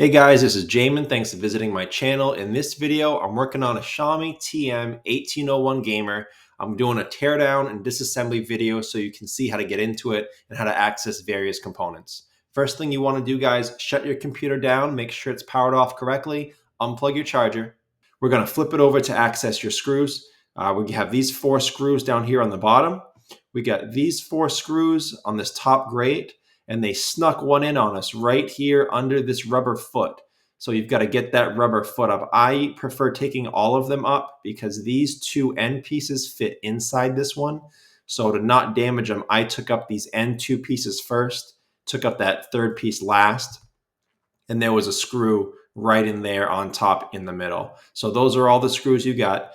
Hey guys, this is Jamin. Thanks for visiting my channel. In this video, I'm working on a Xiaomi TM1801 gamer. I'm doing a teardown and disassembly video so you can see how to get into it and how to access various components. First thing you want to do, guys, shut your computer down, make sure it's powered off correctly, unplug your charger. We're going to flip it over to access your screws. We have these 4 screws down here on the bottom. We got these 4 screws on this top grate, and they snuck one in on us right here under this rubber foot. So you've got to get that rubber foot up. I prefer taking all of them up because these 2 end pieces fit inside this one. So to not damage them, I took up these end 2 pieces first, took up that 3rd piece last, and there was a screw right in there on top in the middle. So those are all the screws you got.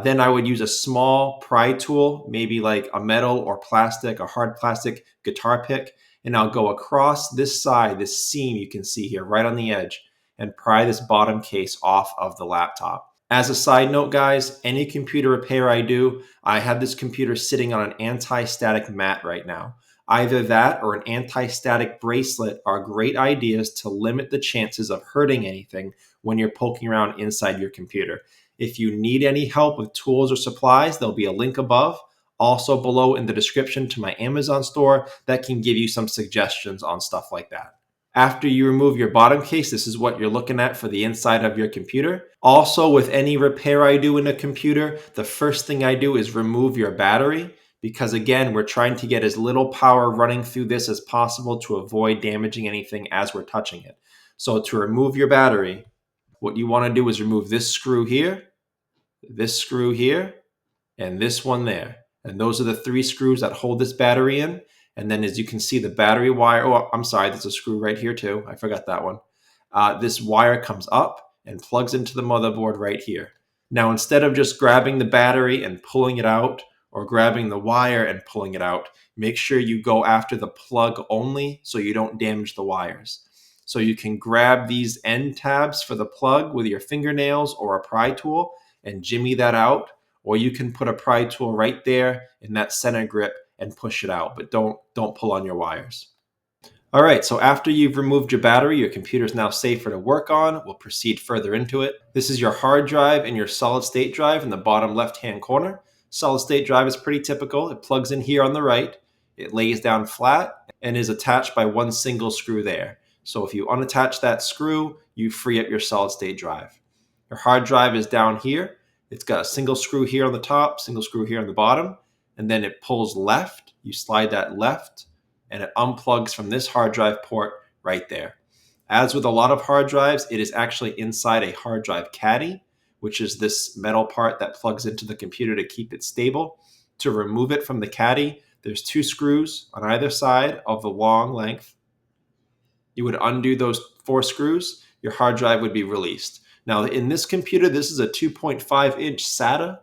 Then I would use a small pry tool, maybe like a metal or plastic, a hard plastic guitar pick, and I'll go across this side, this seam you can see here right on the edge, and pry this bottom case off of the laptop. As a side note, guys, any computer repair I do, I have this computer sitting on an anti-static mat right now. Either that or an anti-static bracelet are great ideas to limit the chances of hurting anything when you're poking around inside your computer. If you need any help with tools or supplies, there'll be a link above. Also below in the description to my Amazon store that can give you some suggestions on stuff like that. After you remove your bottom case, this is what you're looking at for the inside of your computer. Also, with any repair I do in a computer, the first thing I do is remove your battery because again, we're trying to get as little power running through this as possible to avoid damaging anything as we're touching it. So to remove your battery, what you want to do is remove this screw here, and this one there. And those are the 3 screws that hold this battery in. And then as you can see, the battery wire, oh, I'm sorry, there's a screw right here too. I forgot that one. This wire comes up and plugs into the motherboard right here. Now, instead of just grabbing the battery and pulling it out or grabbing the wire and pulling it out, make sure you go after the plug only so you don't damage the wires. So you can grab these end tabs for the plug with your fingernails or a pry tool and jimmy that out. Or you can put a pry tool right there in that center grip and push it out, but don't pull on your wires. All right, so after you've removed your battery, your computer is now safer to work on. We'll proceed further into it. This is your hard drive and your solid state drive in the bottom left-hand corner. Solid state drive is pretty typical. It plugs in here on the right. It lays down flat and is attached by one single screw there. So if you unattach that screw, you free up your solid state drive. Your hard drive is down here. It's got a single screw here on the top, single screw here on the bottom, and then it pulls left. You slide that left, and it unplugs from this hard drive port right there. As with a lot of hard drives, it is actually inside a hard drive caddy, which is this metal part that plugs into the computer to keep it stable. To remove it from the caddy, there's 2 screws on either side of the long length. You would undo those 4 screws, your hard drive would be released. Now, in this computer, this is a 2.5-inch SATA.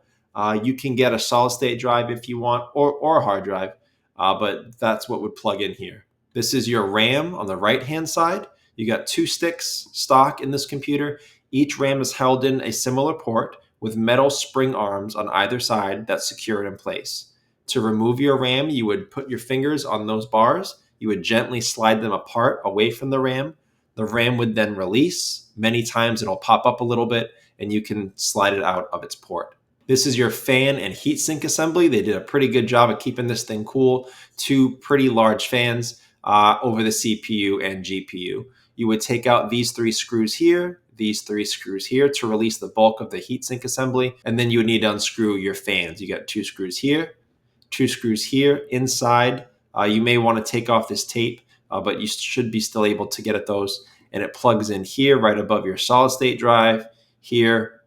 You can get a solid-state drive if you want, or a hard drive, but that's what would plug in here. This is your RAM on the right-hand side. You got 2 sticks stock in this computer. Each RAM is held in a similar port with metal spring arms on either side that secure it in place. To remove your RAM, you would put your fingers on those bars. You would gently slide them apart away from the RAM. The RAM would then release. Many times it'll pop up a little bit and you can slide it out of its port. This is your fan and heatsink assembly. They did a pretty good job of keeping this thing cool. 2 pretty large fans over the CPU and GPU. You would take out these 3 screws here, these 3 screws here to release the bulk of the heatsink assembly. And then you would need to unscrew your fans. You got 2 screws here, 2 screws here inside. You may want to take off this tape, but you should be still able to get at those. And it plugs in here right above your solid state drive, here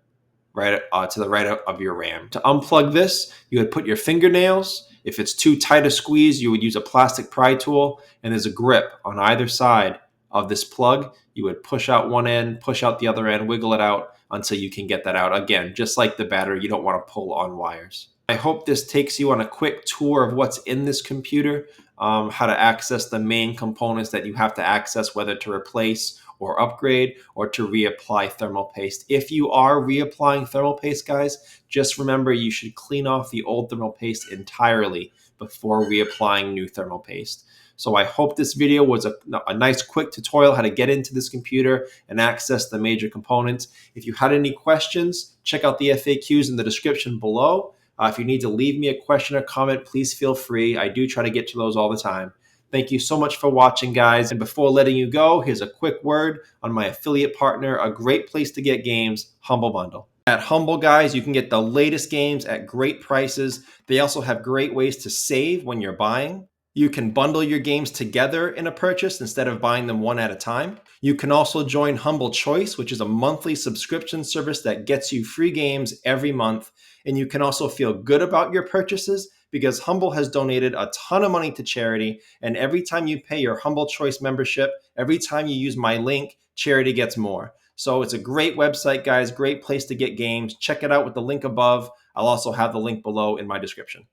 right to the right of your RAM. To unplug this, you would put your fingernails. If it's too tight a squeeze, you would use a plastic pry tool, and there's a grip on either side of this plug. You would push out one end, push out the other end, wiggle it out until you can get that out. Again, just like the battery, you don't want to pull on wires. I hope this takes you on a quick tour of what's in this computer, how to access the main components that you have to access, whether to replace or upgrade or to reapply thermal paste. If you are reapplying thermal paste, guys, just remember you should clean off the old thermal paste entirely before reapplying new thermal paste. So I hope this video was a nice quick tutorial how to get into this computer and access the major components. If you had any questions, check out the FAQs in the description below. If you need to leave me a question or comment, please feel free. I do try to get to those all the time. Thank you so much for watching, guys. And before letting you go, here's a quick word on my affiliate partner, a great place to get games, Humble Bundle. At Humble, guys, you can get the latest games at great prices. They also have great ways to save when you're buying. You can bundle your games together in a purchase instead of buying them one at a time. You can also join Humble Choice, which is a monthly subscription service that gets you free games every month. And you can also feel good about your purchases because Humble has donated a ton of money to charity. And every time you pay your Humble Choice membership, every time you use my link, charity gets more. So it's a great website, guys, great place to get games. Check it out with the link above. I'll also have the link below in my description.